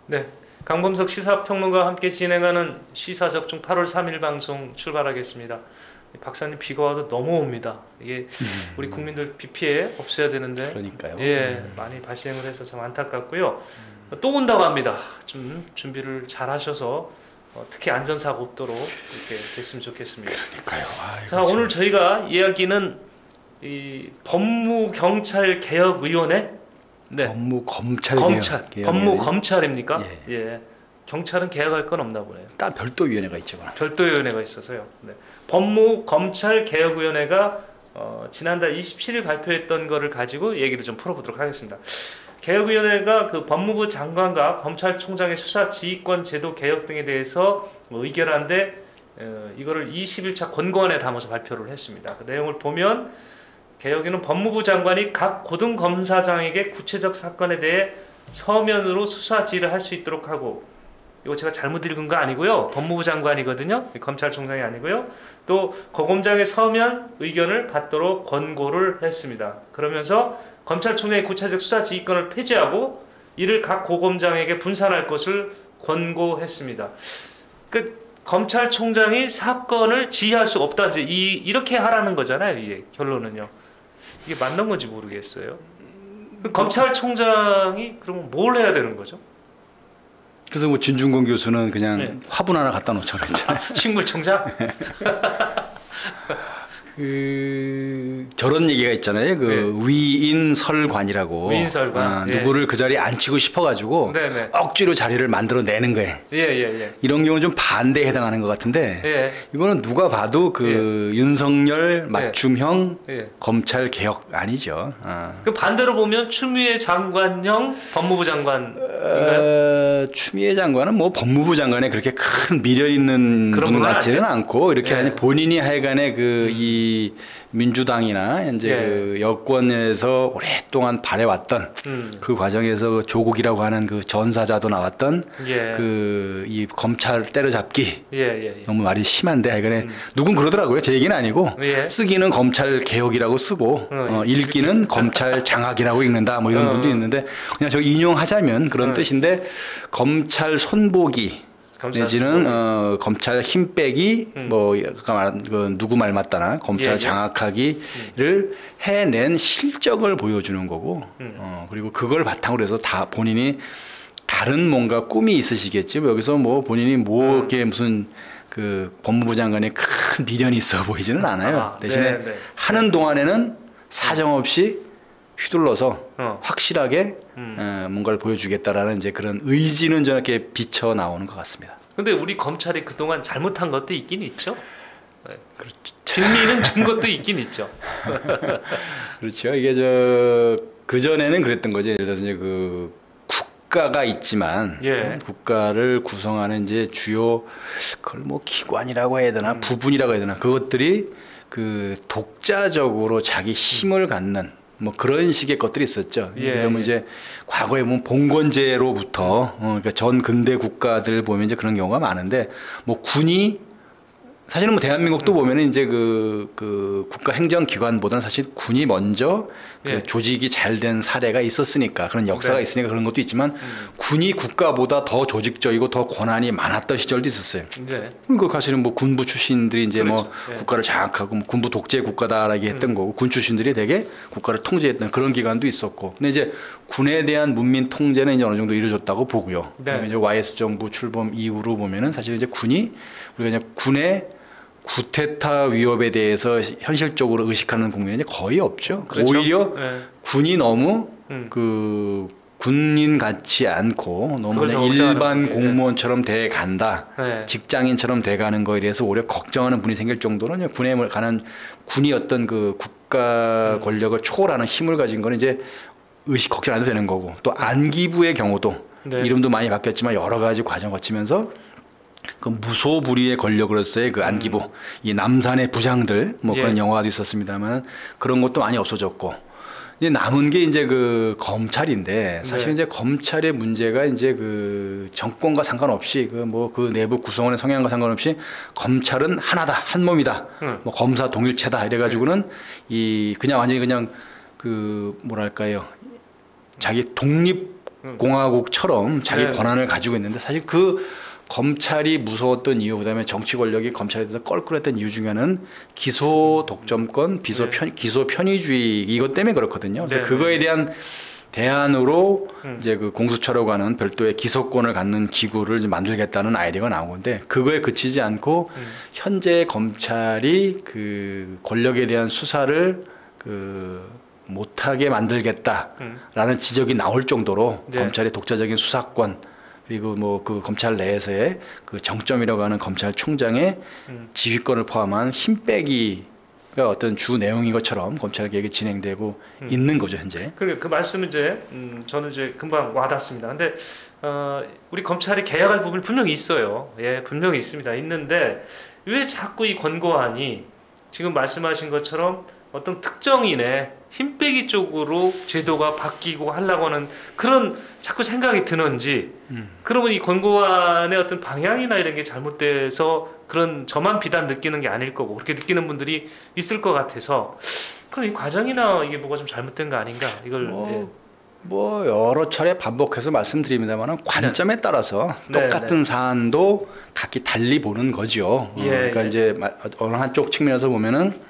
네, 강범석 시사평론가와 함께 진행하는 시사적중 8월 3일 방송 출발하겠습니다. 박사님 비가 와도 너무 옵니다. 이게 우리 국민들 비 피해 없어야 되는데 그러니까요. 예, 많이 발생을 해서 참 안타깝고요. 또 온다고 합니다. 좀 준비를 잘 하셔서 특히 안전사고 없도록 이렇게 됐으면 좋겠습니다. 그러니까요. 자, 오늘 저희가 이야기는 이 법무경찰개혁위원회 네. 법무검찰입니까? 예. 예. 경찰은 개혁할 건 없나 보네요. 따로 별도위원회가 있죠. 별도위원회가 있어서요. 네. 법무검찰개혁위원회가 지난달 27일 발표했던 거를 가지고 얘기를 좀 풀어보도록 하겠습니다. 개혁위원회가 그 법무부 장관과 검찰총장의 수사 지휘권 제도 개혁 등에 대해서 의결한데 이거를 20일차 권고안에 담아서 발표를 했습니다. 그 내용을 보면 개혁위는 법무부 장관이 각 고등검사장에게 구체적 사건에 대해 서면으로 수사 지휘를 할 수 있도록 하고, 이거 제가 잘못 읽은 거 아니고요. 법무부 장관이거든요. 검찰총장이 아니고요. 또 고검장의 서면 의견을 받도록 권고를 했습니다. 그러면서 검찰총장의 구체적 수사 지휘권을 폐지하고 이를 각 고검장에게 분산할 것을 권고했습니다. 그 검찰총장이 사건을 지휘할 수 없다, 이렇게 하라는 거잖아요. 이게 결론은요. 이게 맞는 건지 모르겠어요. 검찰총장이 그러면 뭘 해야 되는 거죠? 그래서 뭐 진중권 교수는 그냥 화분 하나 갖다 놓자고 했잖아요. 식물총장? 저런 얘기가 있잖아요. 위인설관이라고. 위인설관. 누구를 그 자리에 앉히고 싶어가지고 억지로 자리를 만들어내는 거예요. 이런 경우는 좀 반대에 해당하는 것 같은데 이거는 누가 봐도 윤석열 맞춤형 검찰 개혁 아니죠. 그 반대로 보면 추미애 장관형 법무부 장관인가요? 추미애 장관은 뭐 법무부 장관에 그렇게 큰 미련 있는 분 같지는 않고 이렇게 본인이 하여간에 이 민주당이나 이제 그 여권에서 오랫동안 발해왔던 그 과정에서 조국이라고 하는 그 전사자도 나왔던 그 이 검찰 때려잡기 너무 말이 심한데 하여간에 누군 그러더라고요. 제 얘기는 아니고 쓰기는 검찰 개혁이라고 쓰고 읽기는 검찰 장악이라고 읽는다 뭐 이런 분도 있는데 그냥 저 인용하자면 그런 뜻인데 검찰 손보기 내지는 검찰 힘 빼기 뭐 누구 말 맞다나 검찰 장악하기를 해낸 실적을 보여주는 거고 그리고 그걸 바탕으로 해서 다 본인이 다른 뭔가 꿈이 있으시겠지 여기서 뭐 본인이 뭐 이렇게 무슨 그 법무부 장관에 큰 미련이 있어 보이지는 않아요. 대신에 하는 동안에는 사정없이 휘둘러서 확실하게 뭔가를 보여주겠다라는 이제 그런 의지는 저렇게 비쳐 나오는 것 같습니다. 근데 우리 검찰이 그동안 잘못한 것도 있긴 있죠. 그렇죠. 진리는 준 것도 있긴 있죠. 그렇죠. 이게 그 전에는 그랬던 거죠. 예를 들어서 이제 그 국가가 있지만 국가를 구성하는 이제 주요 그걸 뭐 기관이라고 해야 되나 부분이라고 해야 되나 그것들이 그 독자적으로 자기 힘을 갖는 뭐 그런 식의 것들이 있었죠. 그러면 이제 과거에 보면 봉건제로부터 그러니까 전 근대 국가들 보면 이제 그런 경우가 많은데 뭐 군이 사실은 뭐 대한민국도 보면은 이제 그 국가 행정기관보다는 사실 군이 먼저 그 조직이 잘 된 사례가 있었으니까 그런 역사가 있으니까 그런 것도 있지만 군이 국가보다 더 조직적이고 더 권한이 많았던 시절도 있었어요. 그러니까 사실은 뭐 군부 출신들이 이제 뭐 국가를 장악하고 뭐 군부 독재 국가다라고 했던 거고 군 출신들이 되게 국가를 통제했던 그런 기간도 있었고 근데 이제 군에 대한 문민 통제는 이제 어느 정도 이루어졌다고 보고요. 이제 YS 정부 출범 이후로 보면은 사실 이제 군이 우리가 이제 군의 구테타 위협에 대해서 현실적으로 의식하는 국민이 거의 없죠. 오히려 군이 너무 그 군인 같지 않고 너무 일반 공무원처럼 돼 간다. 직장인처럼 돼 가는 거에 대해서 오히려 걱정하는 분이 생길 정도는 군에 관한 군이 어떤 그 국가 권력을 초월하는 힘을 가진 거는 이제 걱정 안 해도 되는 거고 또 안기부의 경우도 이름도 많이 바뀌었지만 여러 가지 과정 거치면서 그 무소불위의 권력으로서의 그 안기부, 이 남산의 부장들 뭐 그런 영화도 있었습니다만 그런 것도 많이 없어졌고 이제 남은 게 이제 그 검찰인데 사실 이제 검찰의 문제가 이제 그 정권과 상관없이 그 뭐 그 내부 구성원의 성향과 상관없이 검찰은 하나다, 한 몸이다, 뭐 검사 동일체다 이래가지고는 이 그냥 완전히 그냥 그 뭐랄까요 자기 독립 공화국처럼 자기 네. 권한을 가지고 있는데 사실 그 검찰이 무서웠던 이유, 그다음에 정치 권력이 검찰에 대해서 껄끄랬던 이유 중에 하나는 기소 독점권, 기소 편의주의 이것 때문에 그렇거든요. 그래서 네. 그거에 대한 대안으로 이제 그 공수처라고 하는 별도의 기소권을 갖는 기구를 이제 만들겠다는 아이디어가 나온 건데 그거에 그치지 않고 현재 검찰이 그 권력에 대한 수사를 그 못하게 만들겠다라는 지적이 나올 정도로 네. 검찰의 독자적인 수사권 그리고 뭐 그 검찰 내에서의 그 정점이라고 하는 검찰총장의 지휘권을 포함한 힘 빼기가 어떤 주 내용인 것처럼 검찰 개혁이 진행되고 있는 거죠 현재. 그 말씀은 이제 저는 이제 금방 와닿습니다. 근데 우리 검찰이 개혁할 부분이 분명히 있어요. 예, 분명히 있습니다. 있는데 왜 자꾸 이 권고안이 지금 말씀하신 것처럼 어떤 특정인의 힘 빼기 쪽으로 제도가 바뀌고 하려고 하는 그런 자꾸 생각이 드는지 그러면 이 권고안의 어떤 방향이나 이런 게 잘못돼서 그런 저만 비단 느끼는 게 아닐 거고 그렇게 느끼는 분들이 있을 것 같아서 그럼 이 과정이나 이게 뭐가 좀 잘못된 거 아닌가 이걸 뭐 여러 차례 반복해서 말씀드립니다만 관점에 따라서 똑같은 사안도 각기 달리 보는 거죠. 그러니까 이제 어느 한쪽 측면에서 보면은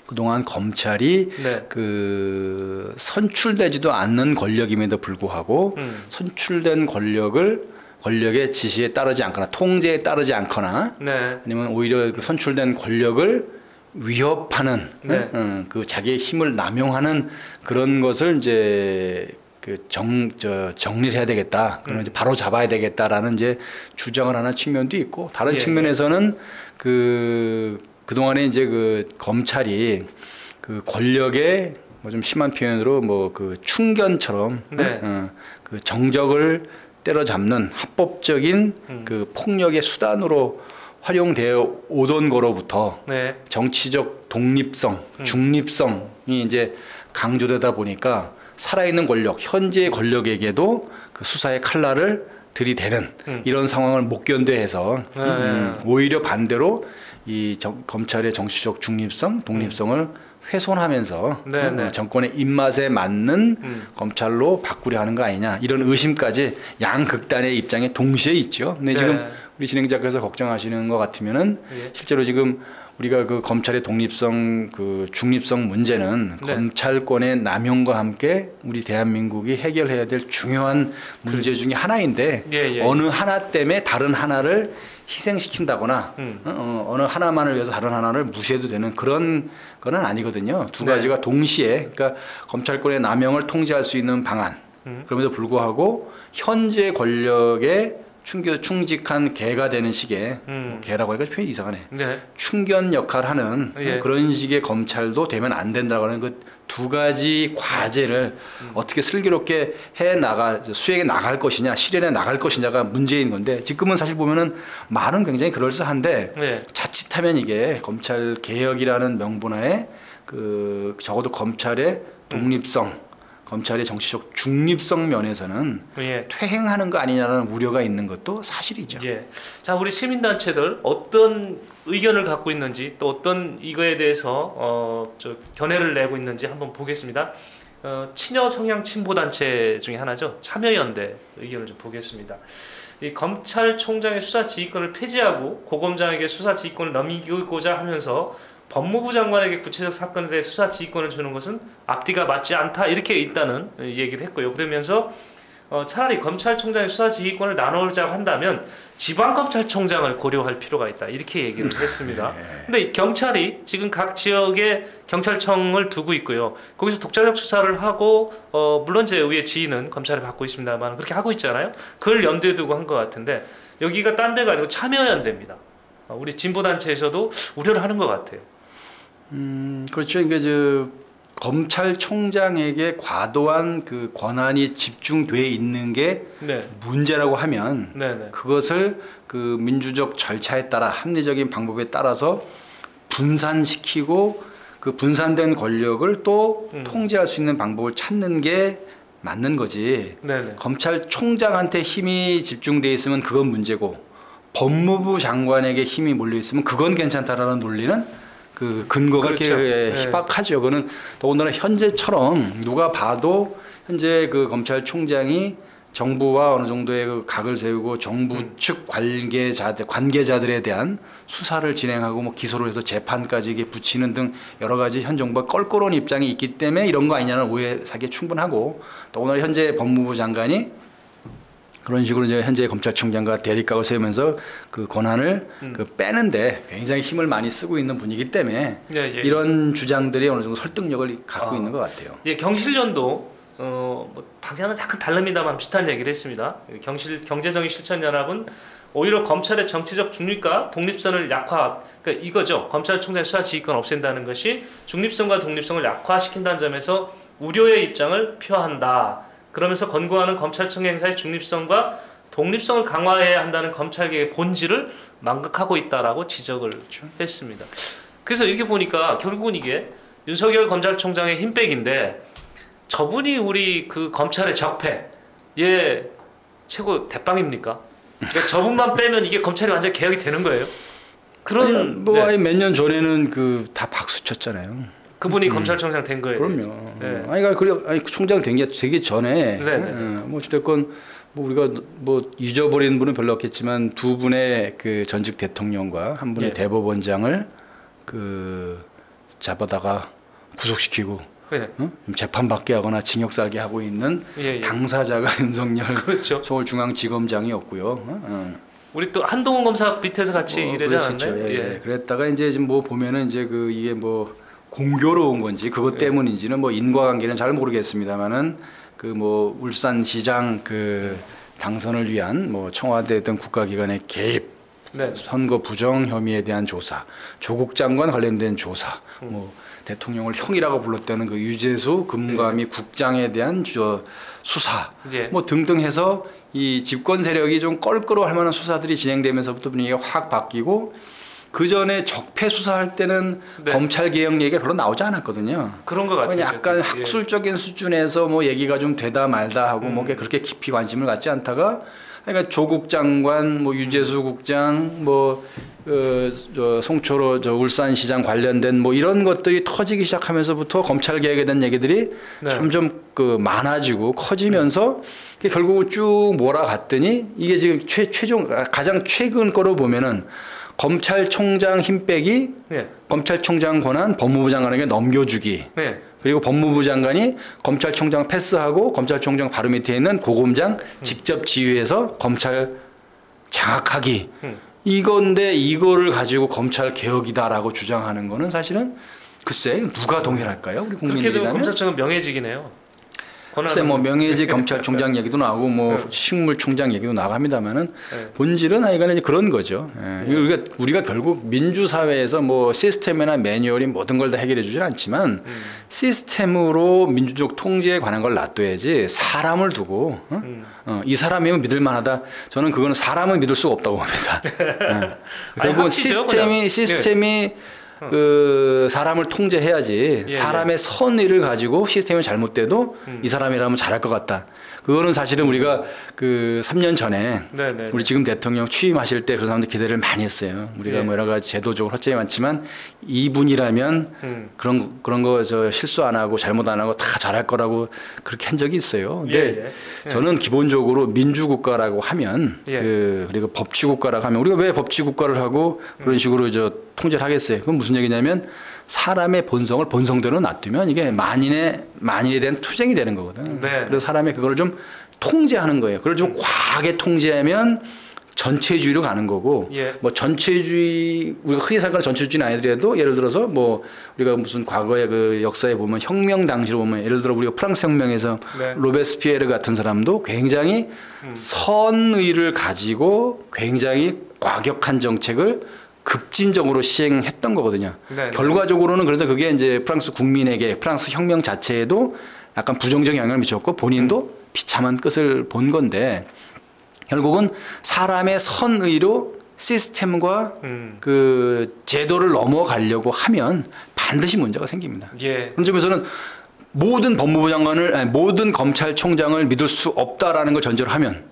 그동안 검찰이 그 선출되지도 않는 권력임에도 불구하고 선출된 권력의 지시에 따르지 않거나 통제에 따르지 않거나 아니면 오히려 그 선출된 권력을 위협하는 그 자기의 힘을 남용하는 그런 것을 이제 그 정리를 해야 되겠다. 그런 이제 바로 잡아야 되겠다라는 이제 주장을 하는 측면도 있고 다른 측면에서는 그동안에 이제 그 검찰이 그 권력의 뭐 좀 심한 표현으로 뭐 그 충견처럼 그 정적을 때려잡는 합법적인 그 폭력의 수단으로 활용되어 오던 거로부터 정치적 독립성, 중립성이 이제 강조되다 보니까 살아있는 권력, 현재의 권력에게도 그 수사의 칼날을 들이대는 이런 상황을 못 견뎌해서 오히려 반대로 이 검찰의 정치적 중립성, 독립성을 훼손하면서 정권의 입맛에 맞는 검찰로 바꾸려 하는 거 아니냐 이런 의심까지 양극단의 입장에 동시에 있죠. 근데 지금 우리 진행자께서 걱정하시는 것 같으면은 실제로 지금 우리가 그 검찰의 독립성, 그 중립성 문제는 검찰권의 남용과 함께 우리 대한민국이 해결해야 될 중요한 문제 중에 하나인데 어느 하나 때문에 다른 하나를 희생시킨다거나 어느 하나만을 위해서 다른 하나를 무시해도 되는 그런 거는 아니거든요. 두 가지가 동시에 그러니까 검찰권의 남용을 통제할 수 있는 방안 그럼에도 불구하고 현재 권력에 충직한 개가 되는 식의 개라고 하니까 표현이 이상하네. 충견 역할을 하는 그런 식의 검찰도 되면 안 된다고 하는 그 두 가지 과제를 어떻게 슬기롭게 수행해 나갈 것이냐, 실현해 나갈 것이냐가 문제인 건데 지금은 사실 보면은 말은 굉장히 그럴싸한데 자칫하면 이게 검찰 개혁이라는 명분하에 그 적어도 검찰의 독립성 검찰의 정치적 중립성 면에서는 퇴행하는 거 아니냐는 우려가 있는 것도 사실이죠. 자, 우리 시민단체들 어떤 의견을 갖고 있는지 또 어떤 이거에 대해서 견해를 내고 있는지 한번 보겠습니다. 친여 성향 친보단체 중에 하나죠. 참여연대 의견을 좀 보겠습니다. 이 검찰총장의 수사지휘권을 폐지하고 고검장에게 수사지휘권을 넘기고자 하면서 법무부 장관에게 구체적 사건에 대해 수사 지휘권을 주는 것은 앞뒤가 맞지 않다 이렇게 일단은 얘기를 했고요. 그러면서 차라리 검찰총장의 수사 지휘권을 나누자고 한다면 지방검찰총장을 고려할 필요가 있다 이렇게 얘기를 했습니다. 근데 경찰이 지금 각 지역에 경찰청을 두고 있고요. 거기서 독자적 수사를 하고 물론 제 의회 지휘는 검찰이 받고 있습니다만 그렇게 하고 있잖아요. 그걸 염두에 두고 한 것 같은데 여기가 딴 데가 아니고 참여연대입니다. 우리 진보단체에서도 우려를 하는 것 같아요. 그렇죠. 이게 검찰총장에게 과도한 그 권한이 집중돼 있는 게 문제라고 하면 그것을 그 민주적 절차에 따라 합리적인 방법에 따라서 분산시키고 그 분산된 권력을 또 통제할 수 있는 방법을 찾는 게 맞는 거지. 검찰총장한테 힘이 집중돼 있으면 그건 문제고 법무부 장관에게 힘이 몰려 있으면 그건 괜찮다라는 논리는 그 근거가 이렇게 희박하죠. 그거는 더군다나 현재처럼 누가 봐도 현재 그 검찰총장이 정부와 어느 정도의 그 각을 세우고 정부 측 관계자들에 대한 수사를 진행하고 뭐 기소를 해서 재판까지 이게 붙이는 등 여러 가지 현 정부가 껄끄러운 입장이 있기 때문에 이런 거 아니냐는 오해 사기에 충분하고, 또 오늘 현재 법무부 장관이 그런 식으로 이제 현재 검찰총장과 대립각을 세우면서 그 권한을 그 빼는데 굉장히 힘을 많이 쓰고 있는 분이기 때문에 이런 주장들이 어느 정도 설득력을 갖고 있는 것 같아요. 예, 경실련도 뭐 방향은 약간 다릅니다만 비슷한 얘기를 했습니다. 경제정의 실천연합은 오히려 검찰의 정치적 중립과 독립성을 그러니까 이거죠. 검찰총장 수사지휘권 없앤다는 것이 중립성과 독립성을 약화시킨다는 점에서 우려의 입장을 표한다. 그러면서 권고하는 검찰총장 행사의 중립성과 독립성을 강화해야 한다는 검찰개혁의 본질을 망각하고 있다라고 지적을 했습니다. 그래서 이렇게 보니까 결국은 이게 윤석열 검찰총장의 힘빼기인데, 저분이 우리 그 검찰의 적폐, 최고 대빵입니까? 그러니까 저분만 빼면 이게 검찰이 완전 개혁이 되는 거예요? 그런 몇 년 전에는 그 다 박수 쳤잖아요. 그분이 검찰총장 된 거예요. 그럼요. 아니 총장 된 게 되기 전에 뭐 어쨌건 뭐 우리가 뭐 잊어버리는 분은 별로 없겠지만 두 분의 그 전직 대통령과 한 분의 대법원장을 그 잡아다가 구속시키고 재판받게 하거나 징역 살게 하고 있는 당사자가 윤석열 서울중앙지검장이었고요. 우리 또 한동훈 검사 밑에서 같이 일하지 않았나요? 그랬다가 이제 지금 뭐 보면은 이제 그 이게 뭐 공교로운 건지 그것 때문인지는 뭐 인과관계는 잘 모르겠습니다만은 그 뭐 울산시장 그 당선을 위한 뭐 청와대 등 국가기관의 개입, 선거 부정 혐의에 대한 조사, 조국 장관 관련된 조사, 뭐 대통령을 형이라고 불렀다는 그 유재수 금감위 국장에 대한 수사, 뭐 등등 해서 이 집권 세력이 좀 껄끄러워할 만한 수사들이 진행되면서부터 분위기가 확 바뀌고, 그 전에 적폐 수사할 때는 검찰 개혁 얘기가 별로 나오지 않았거든요. 그런 것 같아요. 약간 학술적인 수준에서 뭐 얘기가 좀 되다 말다 하고 뭐 그렇게 깊이 관심을 갖지 않다가, 그러니까 조국 장관, 뭐 유재수 국장, 뭐 송초로 울산시장 관련된 뭐 이런 것들이 터지기 시작하면서부터 검찰 개혁에 대한 얘기들이 점점 그 많아지고 커지면서 결국은 쭉 몰아갔더니 이게 지금 최종 가장 최근 거로 보면은 검찰총장 힘 빼기, 검찰총장 권한 법무부 장관에게 넘겨주기, 그리고 법무부 장관이 검찰총장 패스하고 검찰총장 바로 밑에 있는 고검장 직접 지휘해서 검찰 장악하기, 이건데 이거를 가지고 검찰 개혁이다라고 주장하는 거는 사실은 글쎄 누가 동의할까요? 우리 국민들이라면. 그렇게 되면 검찰총장 명예직이네요. 글쎄 뭐 명예직 검찰총장 얘기도 나오고 뭐 식물총장 얘기도 나오고 합니다만은 본질은 하여간에 그런 거죠. 우리가 결국 민주사회에서 뭐 시스템이나 매뉴얼이 모든 걸 다 해결해 주진 않지만 시스템으로 민주적 통제에 관한 걸 놔둬야지 사람을 두고 이 사람이면 믿을 만하다. 저는 그거는 사람을 믿을 수가 없다고 봅니다. 결국 시스템이 그 사람을 통제해야지 사람의 선의를 가지고 시스템이 잘못돼도 이 사람이라면 잘할 것 같다. 그거는 사실은 우리가 그 3년 전에 우리 지금 대통령 취임하실 때 그런 사람들 기대를 많이 했어요. 우리가 뭐 여러 가지 제도적으로 허점이 많지만 이분이라면 그런 거 실수 안 하고 잘못 안 하고 다 잘할 거라고 그렇게 한 적이 있어요. 근데 저는 기본적으로 민주국가라고 하면 그리고 법치국가라고 하면 우리가 왜 법치국가를 하고 그런 식으로 통제를 하겠어요. 그건 무슨 얘기냐면 사람의 본성을 본성대로 놔두면 이게 만인에 대한 투쟁이 되는 거거든. 그래서 사람의 그걸 좀 통제하는 거예요. 그걸 좀 과하게 통제하면 전체주의로 가는 거고, 뭐 전체주의, 우리가 흔히 생각하는 전체주의는 아니더라도 예를 들어서 뭐 우리가 무슨 과거의 그 역사에 보면 혁명 당시로 보면 예를 들어 우리가 프랑스 혁명에서 로베스피에르 같은 사람도 굉장히 선의를 가지고 굉장히 과격한 정책을 급진적으로 시행했던 거거든요. 결과적으로는 그래서 그게 이제 프랑스 국민에게 프랑스 혁명 자체에도 약간 부정적인 영향을 미쳤고 본인도 비참한 끝을 본 건데, 결국은 사람의 선의로 시스템과 그 제도를 넘어가려고 하면 반드시 문제가 생깁니다. 그런 점에서는 모든 법무부 장관을 모든 검찰총장을 믿을 수 없다라는 걸 전제로 하면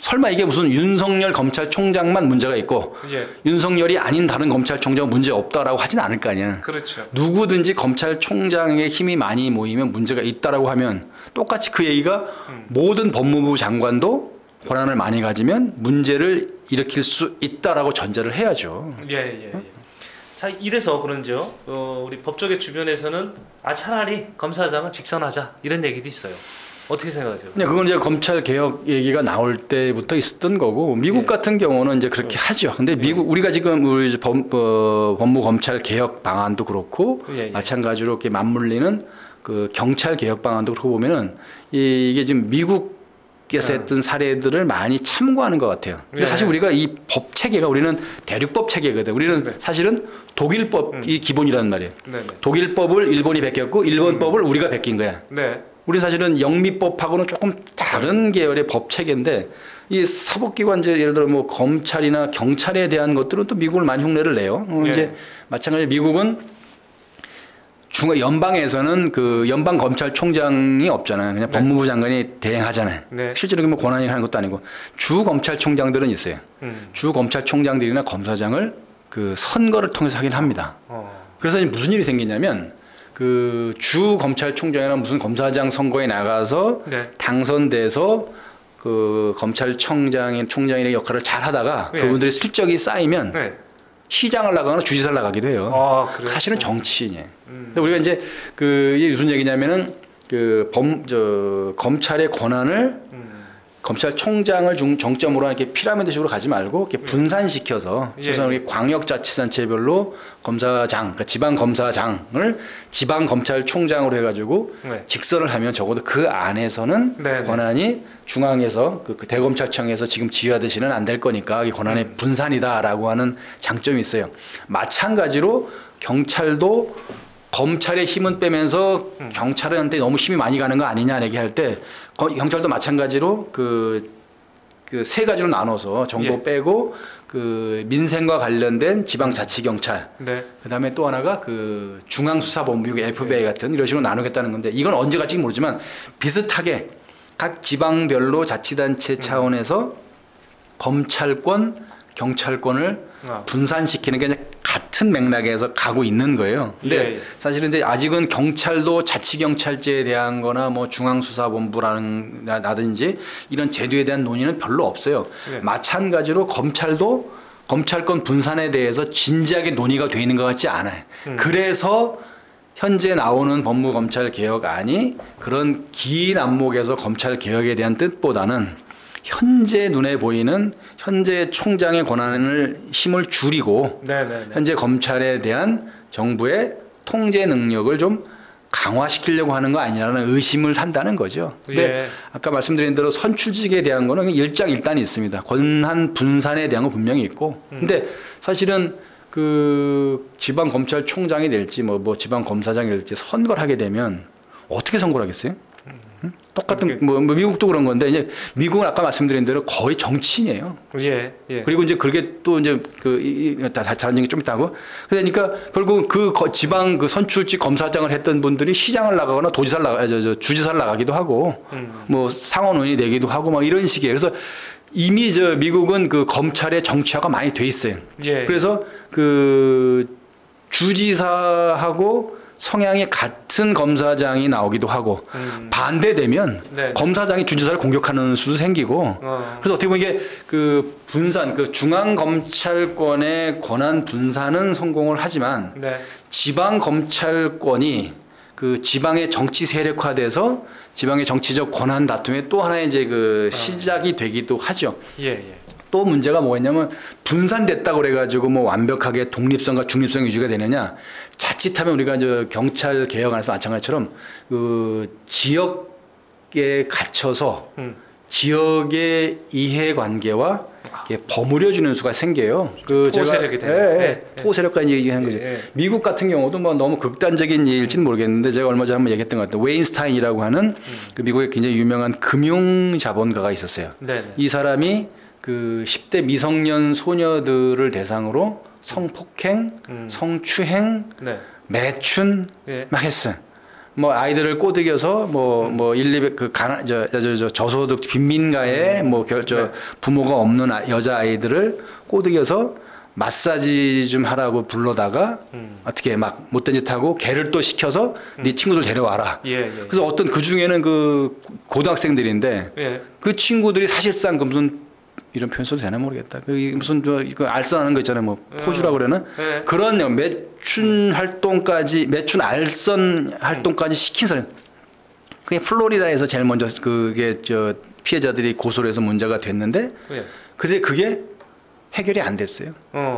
설마 이게 무슨 윤석열 검찰총장만 문제가 있고 예. 윤석열이 아닌 다른 검찰총장은 문제 없다라고 하진 않을 거 아니야. 그렇죠. 누구든지 검찰총장의 힘이 많이 모이면 문제가 있다라고 하면 똑같이 그 얘기가 모든 법무부 장관도 권한을 많이 가지면 문제를 일으킬 수 있다라고 전제를 해야죠. 예. 자, 이래서 그런지요. 우리 법조계 주변에서는 차라리 검사장을 직선하자 이런 얘기도 있어요. 어떻게 생각하세요? 그건 이제 검찰 개혁 얘기가 나올 때부터 있었던 거고 미국 같은 경우는 이제 그렇게 하죠. 근데 미국 우리가 지금 우리 법무 검찰 개혁 방안도 그렇고 마찬가지로 이렇게 맞물리는 그 경찰 개혁 방안도 그렇고 보면은 이게 지금 미국에서 했던 사례들을 많이 참고하는 것 같아요. 근데 사실 우리가 이 법 체계가 우리는 대륙법 체계거든. 우리는 사실은 독일법이 기본이라는 말이에요. 독일법을 일본이 베꼈고 일본법을 우리가 베낀 거야. 우리 사실은 영미법하고는 조금 다른 계열의 법 체계인데 이 사법기관 이제 예를 들어 뭐 검찰이나 경찰에 대한 것들은 또 미국을 많이 흉내를 내요. 이제 마찬가지로 미국은 연방에서는 그 연방 검찰총장이 없잖아요. 그냥 법무부 장관이 대행하잖아요. 실제로 뭐 권한이 하는 것도 아니고 주 검찰총장들은 있어요. 주 검찰총장들이나 검사장을 그 선거를 통해서 하긴 합니다. 그래서 무슨 일이 생기냐면 그 주 검찰총장이나 무슨 검사장 선거에 나가서 당선돼서 그 총장의 역할을 잘 하다가 그분들의 실적이 쌓이면 시장을 나가거나 주지사를 나가기도 해요. 사실은 정치인이에요. 근데 우리가 이제 이게 무슨 얘기냐면은 검찰의 권한을 검찰총장을 정점으로 이렇게 피라미드식으로 가지 말고 이렇게 분산시켜서 최소한 광역자치단체별로 검사장, 그러니까 지방검사장을 지방검찰총장으로 해가지고 직선을 하면 적어도 그 안에서는 권한이 중앙에서 그 대검찰청에서 지금 지휘하듯이는 안 될 거니까 이 권한의 분산이다라고 하는 장점이 있어요. 마찬가지로 경찰도 검찰의 힘은 빼면서 경찰한테 너무 힘이 많이 가는 거 아니냐 얘기할 때 경찰도 마찬가지로 그 세 가지로 나눠서 정보 빼고 그 민생과 관련된 지방자치경찰 그다음에 또 하나가 그 중앙수사본부 FBI 같은 이런 식으로 나누겠다는 건데 이건 언제 갈지 모르지만 비슷하게 각 지방별로 자치단체 차원에서 검찰권, 경찰권을 분산시키는 게 같은 맥락에서 가고 있는 거예요. 근데 사실은 이제 아직은 경찰도 자치경찰제에 대한 거나 뭐 중앙수사본부라든지 이런 제도에 대한 논의는 별로 없어요. 마찬가지로 검찰도 검찰권 분산에 대해서 진지하게 논의가 돼 있는 것 같지 않아요. 그래서 현재 나오는 법무검찰개혁안이 그런 긴 안목에서 검찰개혁에 대한 뜻보다는 현재 눈에 보이는 현재 총장의 권한을 힘을 줄이고 현재 검찰에 대한 정부의 통제 능력을 좀 강화시키려고 하는 거 아니냐는 의심을 산다는 거죠. 근데 아까 말씀드린 대로 선출직에 대한 거는 일장일단이 있습니다. 권한 분산에 대한 건 분명히 있고 근데 사실은 그 지방검찰총장이 될지 뭐 지방검사장이 될지 선거를 하게 되면 어떻게 선거를 하겠어요? 똑같은 뭐 미국도 그런 건데 이제 미국은 아까 말씀드린 대로 거의 정치인이에요. 그리고 이제 그게 또 이제 다른 얘기 좀 있다고. 그러니까 결국 그 지방 그 선출직 검사장을 했던 분들이 시장을 나가거나 주지사를 나가기도 하고 뭐 상원의원이 되기도 하고 막 이런 식이에요. 그래서 이미 미국은 그 검찰의 정치화가 많이 돼 있어요. 그래서 그 주지사하고 성향이 같은 검사장이 나오기도 하고 반대되면 검사장이 주지사를 공격하는 수도 생기고 그래서 어떻게 보면 이게 그 분산 그 중앙 검찰권의 권한 분산은 성공을 하지만 지방 검찰권이 그 지방의 정치 세력화돼서 지방의 정치적 권한 다툼의 또 하나의 이제 그 시작이 되기도 하죠. 또 문제가 뭐였냐면 분산됐다고 그래가지고 뭐 완벽하게 독립성과 중립성이 유지가 되느냐. 자칫하면 우리가 이제 경찰 개혁안에서 마찬가지처럼 그 지역에 갇혀서 지역의 이해관계와 버무려주는 수가 생겨요. 토세력이 되는. 토세력까지 얘기하는 거죠. 미국 같은 경우도 뭐 너무 극단적인 일지는 모르겠는데 제가 얼마 전에 한번 얘기했던 것 같아요. 웨인스타인이라고 하는 그 미국의 굉장히 유명한 금융 자본가가 있었어요. 이 사람이 그 10대 미성년 소녀들을 대상으로 성폭행, 성추행, 매춘 막 했어요. 뭐 아이들을 꼬드겨서 뭐 1, 200 저소득 빈민가에 부모가 없는 여자 아이들을 꼬드겨서 마사지 좀 하라고 불러다가 어떻게 막 못된 짓 하고 걔를 또 시켜서 네 친구들 데려와라. 그래서 어떤 그 중에는 그 고등학생들인데 그 친구들이 사실상 그 무슨 이런 표현 써도 되나 모르겠다. 그 무슨 그 알선하는 거 있잖아요. 뭐 포주라고 그러는 그런 매춘 알선 활동까지 시킨 사람. 그게 플로리다에서 제일 먼저 그게 피해자들이 고소를 해서 문제가 됐는데 근데 그게 해결이 안 됐어요.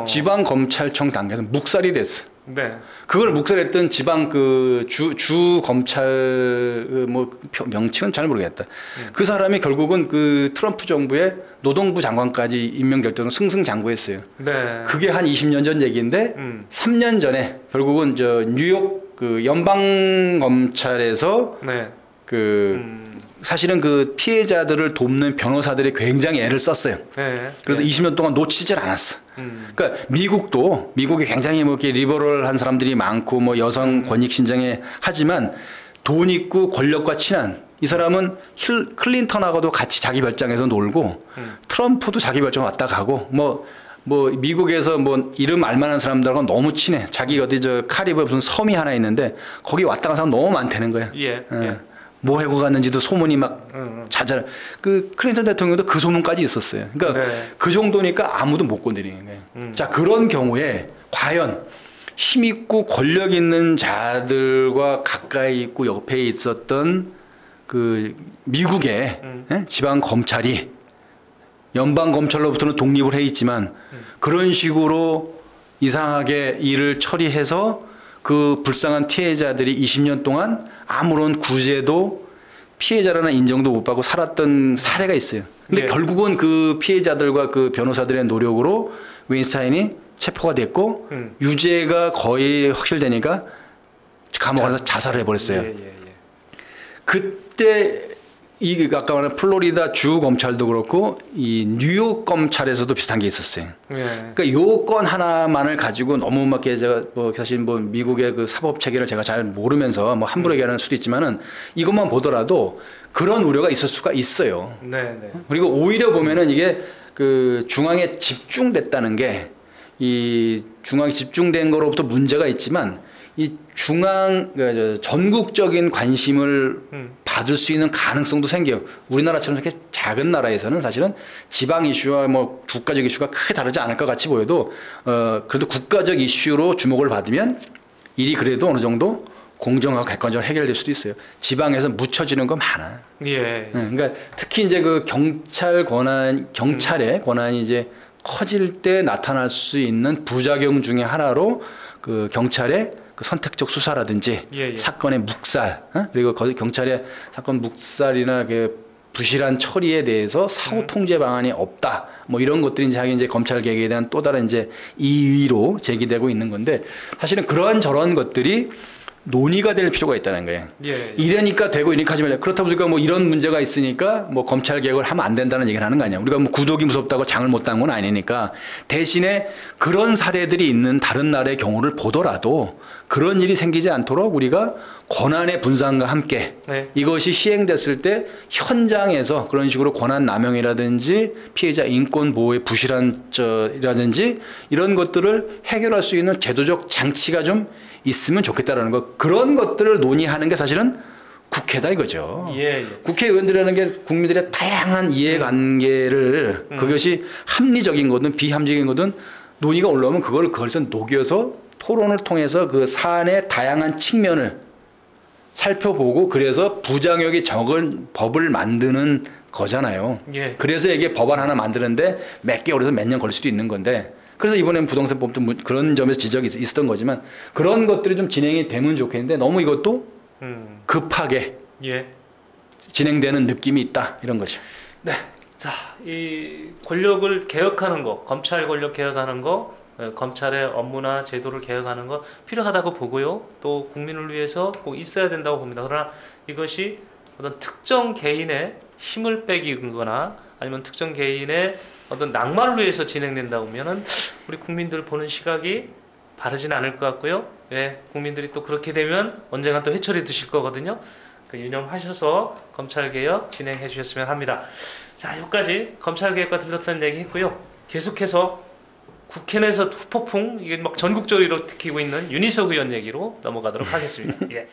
지방검찰청 단계에서 묵살이 됐어. 그걸 묵살했던 지방 주 검찰 명칭은 잘 모르겠다. 그 사람이 결국은 그 트럼프 정부의 노동부 장관까지 임명될 때는 승승장구했어요. 그게 한 20년 전 얘기인데 3년 전에 결국은 뉴욕 그 연방 검찰에서 사실은 그 피해자들을 돕는 변호사들이 굉장히 애를 썼어요. 그래서 20년 동안 놓치질 않았어. 그러니까 미국이 굉장히 뭐 이렇게 리버럴한 사람들이 많고 뭐 여성 권익 신장에 하지만 돈 있고 권력과 친한 이 사람은 클린턴하고도 같이 자기 별장에서 놀고 트럼프도 자기 별장 왔다 가고 뭐 미국에서 뭐 이름 알만한 사람들하고 너무 친해. 자기 어디 카리브에 무슨 섬이 하나 있는데 거기 왔다 간 사람 너무 많다는 거야. 뭐 해고 갔는지도 소문이 막 자잘. 그 클린턴 대통령도 그 소문까지 있었어요. 그러니까 그 정도니까 아무도 못 건드리는 거예요. 자, 그런 경우에 과연 힘 있고 권력 있는 자들과 가까이 있고 옆에 있었던 그 미국의 지방 검찰이 연방 검찰로부터는 독립을 해 있지만 그런 식으로 이상하게 일을 처리해서 그 불쌍한 피해자들이 20년 동안 아무런 구제도 피해자라는 인정도 못 받고 살았던 사례가 있어요. 근데 결국은 그 피해자들과 그 변호사들의 노력으로 웨인스타인이 체포가 됐고 유죄가 거의 확실되니까 감옥 안에서 자살을 해버렸어요. 그때 이 아까 말한 플로리다 주 검찰도 그렇고 이 뉴욕 검찰에서도 비슷한 게 있었어요. 그러니까 요 건 하나만을 가지고 너무 막 제가 뭐 사실 뭐 미국의 그 사법 체계를 제가 잘 모르면서 뭐 함부로 얘기하는 수도 있지만은 이것만 보더라도 그런 우려가 있을 수가 있어요. 그리고 오히려 보면은 이게 그 중앙에 집중됐다는 게 이 중앙에 집중된 거로부터 문제가 있지만 이 전국적인 관심을 받을 수 있는 가능성도 생겨요. 우리나라처럼 이렇게 작은 나라에서는 사실은 지방 이슈와 뭐 국가적 이슈가 크게 다르지 않을 것 같이 보여도 그래도 국가적 이슈로 주목을 받으면 일이 그래도 어느 정도 공정하고 객관적으로 해결될 수도 있어요. 지방에서 묻혀지는 거 많아. 그러니까 특히 이제 그 경찰의 권한이 이제 커질 때 나타날 수 있는 부작용 중에 하나로 그 경찰의 그 선택적 수사라든지 사건의 묵살, 그리고 거기 경찰의 사건 묵살이나 그 부실한 처리에 대해서 사후 통제 방안이 없다. 뭐 이런 것들이 이제 검찰 개혁에 대한 또 다른 이제 이의로 제기되고 있는 건데 사실은 그러한 저런 것들이 논의가 될 필요가 있다는 거예요. 이러니까 되고 이러니까 하지 말자. 그렇다 보니까 뭐 이런 문제가 있으니까 뭐 검찰 개혁을 하면 안 된다는 얘기를 하는 거 아니야. 우리가 뭐 구독이 무섭다고 장을 못 단 건 아니니까 대신에 그런 사례들이 있는 다른 나라의 경우를 보더라도 그런 일이 생기지 않도록 우리가 권한의 분산과 함께 이것이 시행됐을 때 현장에서 그런 식으로 권한 남용이라든지 피해자 인권 보호의 부실한라든지 이런 것들을 해결할 수 있는 제도적 장치가 좀 있으면 좋겠다라는 거. 그런 것들을 논의하는 게 사실은 국회다 이거죠. 국회의원들이라는 게 국민들의 다양한 이해관계를 그것이 합리적인 거든 비합리적인 거든 논의가 올라오면 그걸 거기서 녹여서 토론을 통해서 그 사안의 다양한 측면을 살펴보고 그래서 부작용이 적은 법을 만드는 거잖아요. 그래서 이게 법안 하나 만드는데 몇 개월에서 몇 년 걸릴 수도 있는 건데 그래서 이번엔 부동산법도 그런 점에서 지적이 있었던 거지만 그런 것들이 좀 진행이 되면 좋겠는데 너무 이것도 급하게 진행되는 느낌이 있다 이런 거죠. 자, 이 권력을 개혁하는 거, 검찰 권력 개혁하는 거, 검찰의 업무나 제도를 개혁하는 거 필요하다고 보고요. 또 국민을 위해서 꼭 있어야 된다고 봅니다. 그러나 이것이 어떤 특정 개인의 힘을 빼기거나 아니면 특정 개인의 어떤 낭만을 위해서 진행된다고 하면은 우리 국민들 보는 시각이 바르진 않을 것 같고요. 예, 국민들이 또 그렇게 되면 언젠간 또 회초리 드실 거거든요. 그 유념하셔서 검찰개혁 진행해 주셨으면 합니다. 자, 여기까지 검찰개혁과 들렸던 얘기 했고요. 계속해서 국회 내에서 후폭풍 이게 막 전국적으로 일으키고 있는 윤희석 의원 얘기로 넘어가도록 하겠습니다. 예.